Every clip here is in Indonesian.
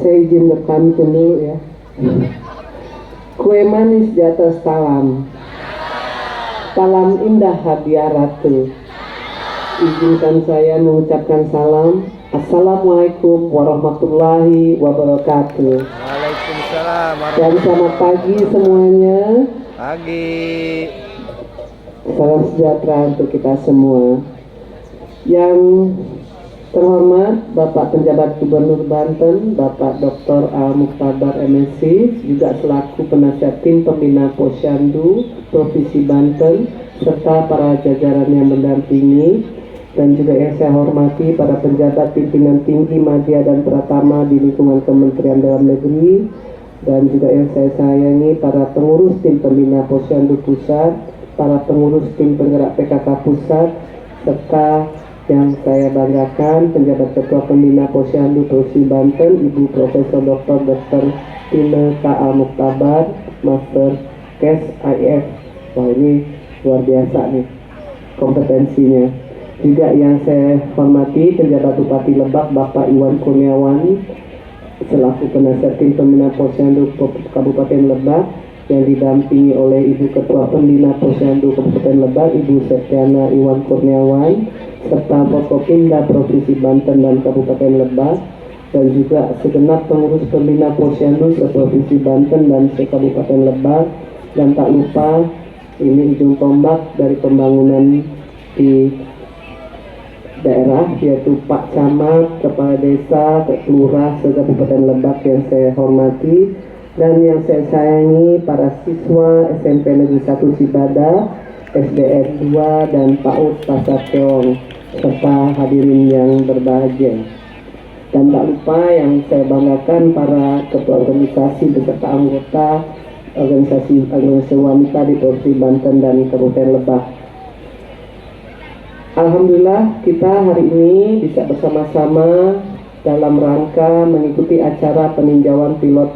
Saya izin rekam dulu ya. Kue manis di atas talam, talam indah hadiah ratu. Izinkan saya mengucapkan salam. Assalamualaikum warahmatullahi wabarakatuh. Waalaikumsalam Dan selamat pagi semuanya. Pagi. Salam sejahtera untuk kita semua. Yang terhormat Bapak Penjabat Gubernur Banten, Bapak Dr. Al Mukhtabar MSc, juga selaku penasihat tim pembina Posyandu Provinsi Banten, serta para jajaran yang mendampingi, dan juga yang saya hormati para penjabat pimpinan tinggi media dan pratama di lingkungan Kementerian Dalam Negeri, dan juga yang saya sayangi para pengurus tim pembina Posyandu Pusat, para pengurus tim penggerak PKK Pusat, serta yang saya banggakan penjabat ketua pembina Posyandu Provinsi Banten, Ibu Profesor Dr. Tine K. Al Mukhtabar, Master Kes IF. Wah, ini luar biasa nih kompetensinya. Juga yang saya hormati penjabat Bupati Lebak Bapak Iwan Kurniawan selaku penasihat tim pembina Posyandu Kabupaten Lebak, yang didampingi oleh Ibu Ketua Pembina Posyandu Kabupaten Lebak, Ibu Septiana Iwan Kurniawan, serta Forkopimda Provinsi Banten dan Kabupaten Lebak, dan juga segenap pengurus pembina Posyandu se-Provinsi Banten dan se-Kabupaten Lebak, dan tak lupa ini ujung tombak dari pembangunan di daerah, yaitu Pak Camat, Kepala Desa, Lurah, se-Kabupaten Lebak yang saya hormati, dan yang saya sayangi para siswa SMP Negeri 1 Sibada, SDN 2 dan PAUD Pasar Keong, serta hadirin yang berbahagia. Dan tak lupa yang saya banggakan para ketua organisasi beserta anggota organisasi wanita di Provinsi Banten dan Kabupaten Lebak. Alhamdulillah kita hari ini bisa bersama-sama dalam rangka mengikuti acara peninjauan pilot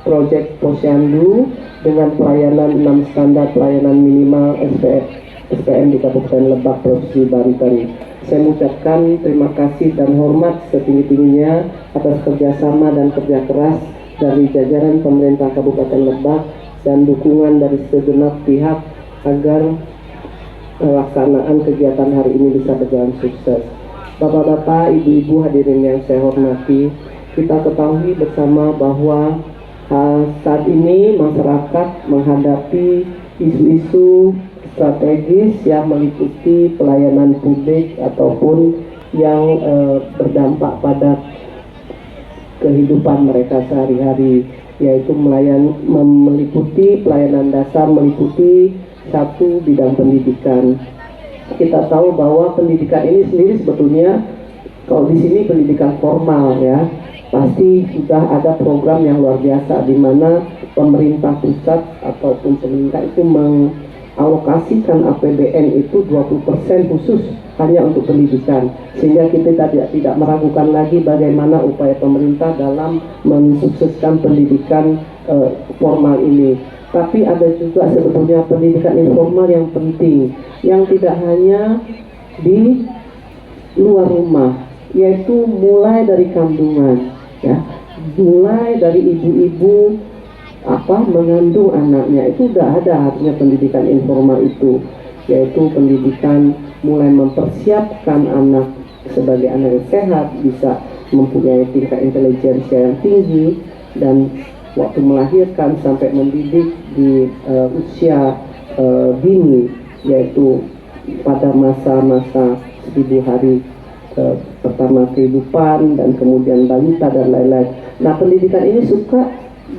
Proyek Posyandu dengan pelayanan 6 standar pelayanan minimal SPM di Kabupaten Lebak, Provinsi Banten. Saya mengucapkan terima kasih dan hormat setinggi-tingginya atas kerjasama dan kerja keras dari jajaran pemerintah Kabupaten Lebak dan dukungan dari segenap pihak agar pelaksanaan kegiatan hari ini bisa berjalan sukses. Bapak-bapak, ibu-ibu hadirin yang saya hormati, kita ketahui bersama bahwa saat ini masyarakat menghadapi isu-isu strategis yang meliputi pelayanan publik ataupun yang berdampak pada kehidupan mereka sehari-hari, yaitu meliputi pelayanan dasar, meliputi satu bidang pendidikan. Kita tahu bahwa pendidikan ini sendiri sebetulnya kalau di sini pendidikan formal ya, pasti sudah ada program yang luar biasa di mana pemerintah pusat ataupun pemerintah itu mengalokasikan APBN itu 20% khusus hanya untuk pendidikan, sehingga kita tidak meragukan lagi bagaimana upaya pemerintah dalam mensukseskan pendidikan formal ini. Tapi ada juga sebetulnya pendidikan informal yang penting, yang tidak hanya di luar rumah, yaitu mulai dari kandungan, ya, mulai dari ibu-ibu mengandung anaknya itu sudah ada artinya pendidikan informal itu, yaitu pendidikan mulai mempersiapkan anak sebagai anak yang sehat, bisa mempunyai tingkat intelijensia yang tinggi, dan waktu melahirkan sampai mendidik di usia dini, yaitu pada masa-masa 1000 hari pertama kehidupan dan kemudian balita dan lain-lain. Nah, pendidikan ini suka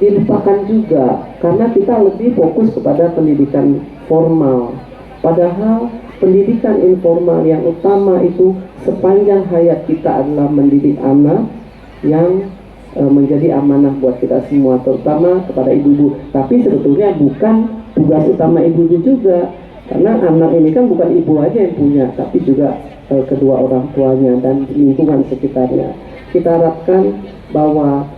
dilupakan juga karena kita lebih fokus kepada pendidikan formal. Padahal pendidikan informal yang utama itu sepanjang hayat kita adalah mendidik anak yang menjadi amanah buat kita semua, terutama kepada ibu-ibu. Tapi sebetulnya bukan tugas utama ibu-ibu juga, karena anak ini kan bukan ibu aja yang punya, tapi juga kedua orang tuanya dan lingkungan sekitarnya. Kita harapkan bahwa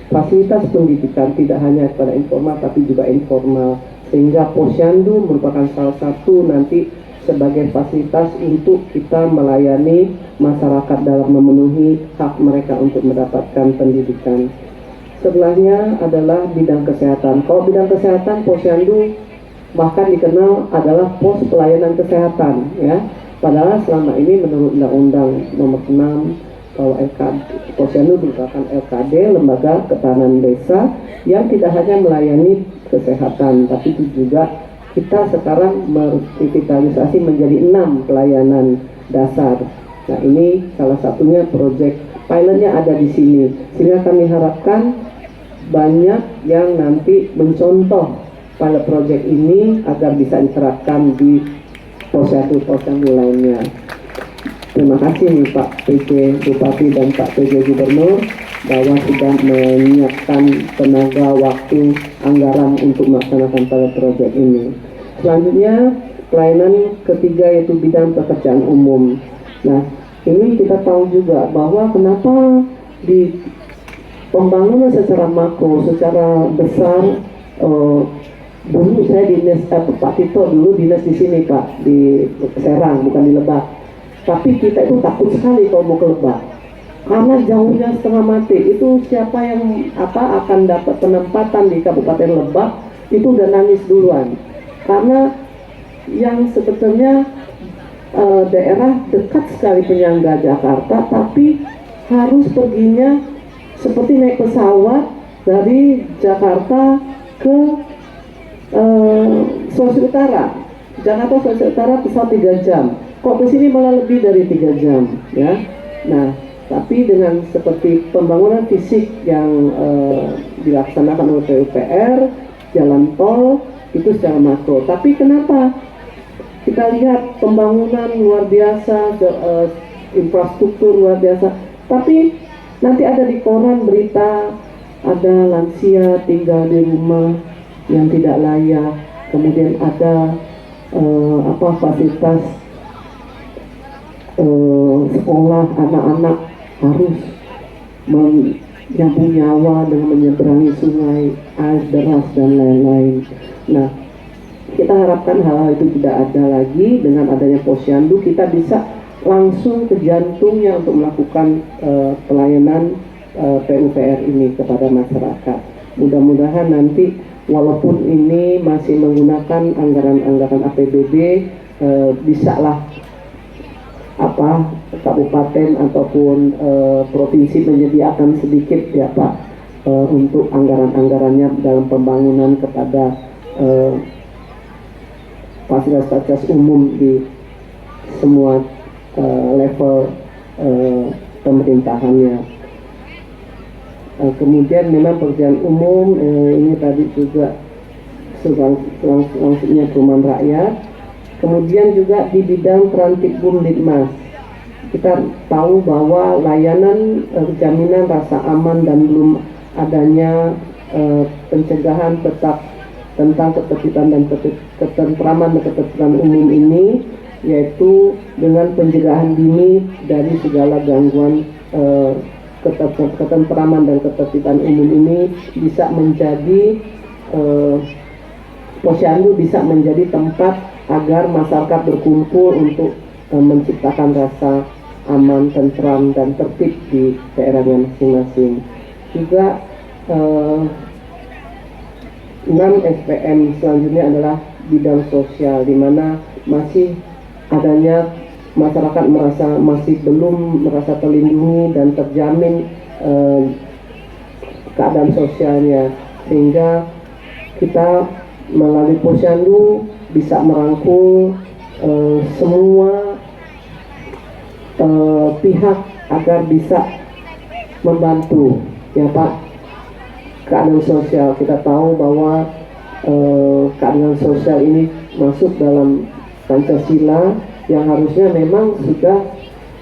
fasilitas pendidikan tidak hanya kepada informal tapi juga informal, sehingga Posyandu merupakan salah satu nanti sebagai fasilitas untuk kita melayani masyarakat dalam memenuhi hak mereka untuk mendapatkan pendidikan. Sebelahnya adalah bidang kesehatan. Kalau bidang kesehatan, Posyandu bahkan dikenal adalah pos pelayanan kesehatan, ya. Padahal selama ini menurut Undang-Undang Nomor 6 bahwa Posyandu merupakan LKD, Lembaga Ketahanan Desa, yang tidak hanya melayani kesehatan, tapi juga kita sekarang merevitalisasi menjadi 6 pelayanan dasar. Nah, ini salah satunya proyek pilotnya ada di sini, sehingga kami harapkan banyak yang nanti mencontoh pilot project ini agar bisa diterapkan di posyandu lainnya. Terima kasih nih Pak PJ Bupati dan Pak PJ Gubernur bahwa sudah menyiapkan tenaga, waktu, anggaran untuk melaksanakan pilot project ini. Selanjutnya pelayanan ketiga yaitu bidang pekerjaan umum. Nah, ini kita tahu juga bahwa kenapa di pembangunan secara makro, secara besar, dulu saya dinas Pak Tito dulu dinas di sini Pak, di Serang, bukan di Lebak. Tapi kita itu takut sekali kalau mau ke Lebak, karena jauhnya setengah mati. Itu siapa yang akan dapat penempatan di Kabupaten Lebak itu udah nangis duluan, karena yang sebetulnya daerah dekat sekali penyangga Jakarta, tapi harus perginya seperti naik pesawat dari Jakarta ke Sulawesi Utara. Jakarta Sulawesi Utara pesawat 3 jam. Kok ke sini malah lebih dari 3 jam, ya. Nah, tapi dengan seperti pembangunan fisik yang dilaksanakan oleh PUPR, jalan tol itu secara makro. Tapi kenapa kita lihat pembangunan luar biasa, infrastruktur luar biasa, tapi nanti ada di koran berita ada lansia tinggal di rumah yang tidak layak, kemudian ada fasilitas sekolah anak-anak harus menyambung nyawa dengan menyeberangi sungai, air deras dan lain-lain. Nah, kita harapkan hal-hal itu tidak ada lagi. Dengan adanya Posyandu kita bisa langsung ke jantungnya untuk melakukan pelayanan PUPR ini kepada masyarakat. Mudah-mudahan nanti walaupun ini masih menggunakan anggaran-anggaran APBD, bisalah kabupaten ataupun provinsi menyediakan sedikit ya Pak untuk anggaran-anggarannya dalam pembangunan kepada fasilitas umum di semua level pemerintahannya. Kemudian memang pekerjaan umum ini tadi juga langsungnya perumahan rakyat. Kemudian juga di bidang Trantipbum Litmas, kita tahu bahwa layanan jaminan rasa aman dan belum adanya pencegahan tetap tentang ketertiban dan ketentraman dan ketertiban umum ini, yaitu dengan pencegahan dini dari segala gangguan ketentraman dan ketertiban umum ini bisa menjadi Posyandu bisa menjadi tempat agar masyarakat berkumpul untuk menciptakan rasa aman, tentram, dan tertib di daerahnya masing-masing. Juga 6 SPM selanjutnya adalah bidang sosial, di mana masih adanya masyarakat masih belum merasa terlindungi dan terjamin keadaan sosialnya, sehingga kita melalui Posyandu bisa merangkul semua pihak agar bisa membantu ya Pak keadaan sosial. Kita tahu bahwa keadaan sosial ini masuk dalam Pancasila yang harusnya memang sudah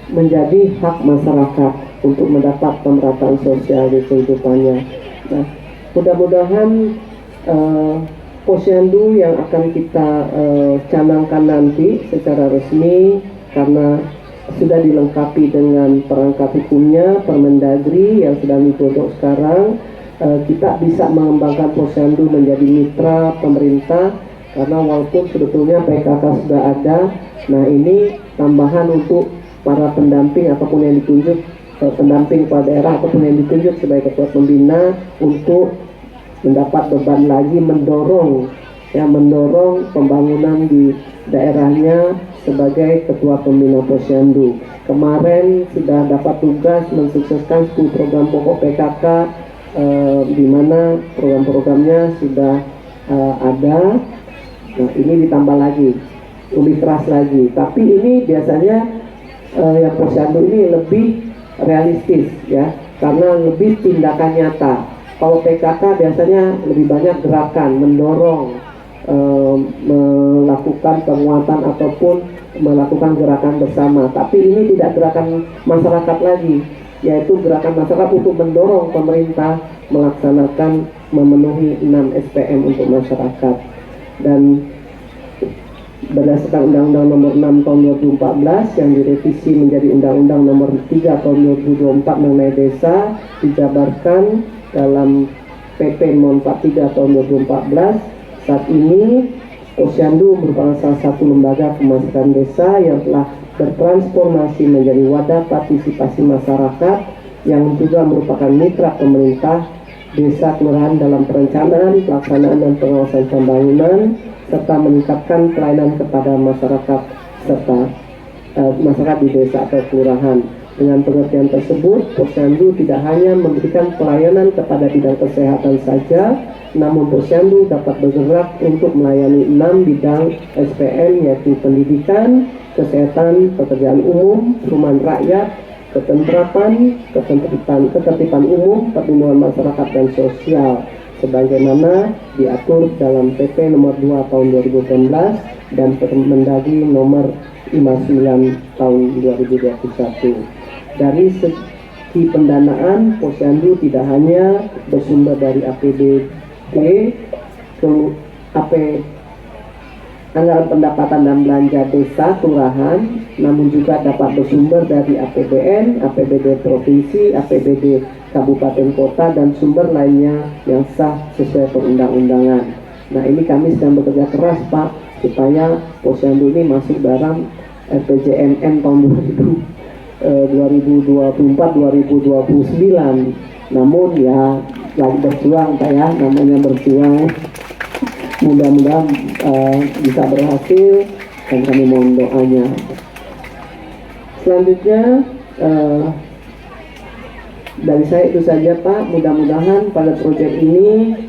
menjadi hak masyarakat untuk mendapat pemerataan sosial di kehidupannya. Nah, mudah-mudahan Posyandu yang akan kita canangkan nanti secara resmi, karena sudah dilengkapi dengan perangkat hukumnya, Permendagri yang sedang digodok sekarang, kita bisa mengembangkan Posyandu menjadi mitra pemerintah karena walaupun sebetulnya PKK sudah ada, nah ini tambahan untuk para pendamping ataupun yang ditunjuk, pendamping kepala daerah ataupun yang ditunjuk sebagai ketua pembina untuk mendapat beban lagi mendorong pembangunan di daerahnya sebagai ketua pembina Posyandu. Kemarin sudah dapat tugas mensukseskan 10 program pokok PKK, di mana program-programnya sudah ada. Nah, ini ditambah lagi, lebih keras lagi. Tapi ini biasanya yang Posyandu ini lebih realistis ya, karena lebih tindakan nyata. Kalau PKK biasanya lebih banyak gerakan, mendorong, melakukan penguatan ataupun melakukan gerakan bersama. Tapi ini tidak gerakan masyarakat lagi, yaitu gerakan masyarakat untuk mendorong pemerintah melaksanakan memenuhi 6 SPM untuk masyarakat. Dan berdasarkan Undang-Undang Nomor 6 Tahun 2014 yang direvisi menjadi Undang-Undang Nomor 3 Tahun 2024 mengenai desa, dijabarkan dalam PP No. 43 Tahun 2014. Saat ini Posyandu merupakan salah satu lembaga pemasaran desa yang telah bertransformasi menjadi wadah partisipasi masyarakat yang juga merupakan mitra pemerintah desa kelurahan dalam perencanaan, pelaksanaan dan pengawasan pembangunan, serta meningkatkan pelayanan kepada masyarakat serta masyarakat di desa atau kelurahan. Dengan pengertian tersebut, Posyandu tidak hanya memberikan pelayanan kepada bidang kesehatan saja, namun Posyandu dapat bergerak untuk melayani 6 bidang SPM, yaitu pendidikan, kesehatan, pekerjaan umum, perumahan rakyat, ketentrapan, ketertiban umum, perlindungan masyarakat dan sosial, sebagaimana diatur dalam PP Nomor 2 Tahun 2018 dan Permendagri Nomor 59 Tahun 2021. Dari segi pendanaan, Posyandu tidak hanya bersumber dari APBD ke anggaran pendapatan dan belanja desa kelurahan, namun juga dapat bersumber dari APBN, APBD provinsi, APBD kabupaten kota, dan sumber lainnya yang sah sesuai perundang-undangan. Nah, ini kami sedang bekerja keras, Pak, supaya Posyandu ini masuk dalam RPJMN tahun 2024-2029. Namun ya lagi berjuang, Pak ya, namanya berjuang. Mudah-mudahan bisa berhasil dan kami mohon doanya. Selanjutnya dari saya itu saja, Pak. Mudah-mudahan pada proyek ini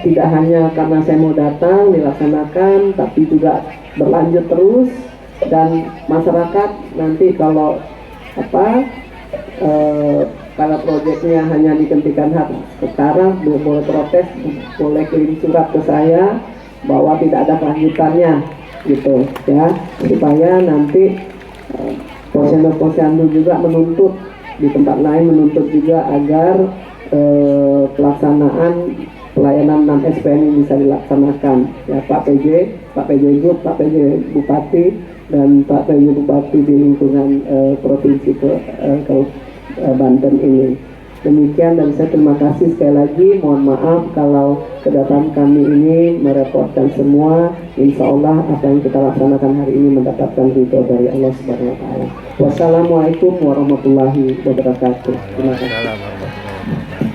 tidak hanya karena saya mau datang dilaksanakan, tapi juga berlanjut terus, dan masyarakat nanti kalau kalau proyeknya hanya dihentikan sekarang, boleh protes, boleh kirim surat ke saya bahwa tidak ada kelanjutannya, gitu ya, supaya nanti Posyandu juga menuntut di tempat lain, menuntut juga agar pelaksanaan pelayanan 6 SPM ini bisa dilaksanakan ya, Pak PJ Group, Pak PJ Bupati, dan Pak PJ Bupati di lingkungan Provinsi Banten ini. Demikian, dan saya terima kasih sekali lagi. Mohon maaf kalau kedatangan kami ini merepotkan semua. Insya Allah apa yang kita laksanakan hari ini mendapatkan ridho dari Allah Subhanahu Wa Taala. Wassalamualaikum warahmatullahi wabarakatuh. Terima kasih. Waalaikumsalam warahmatullahi wabarakatuh.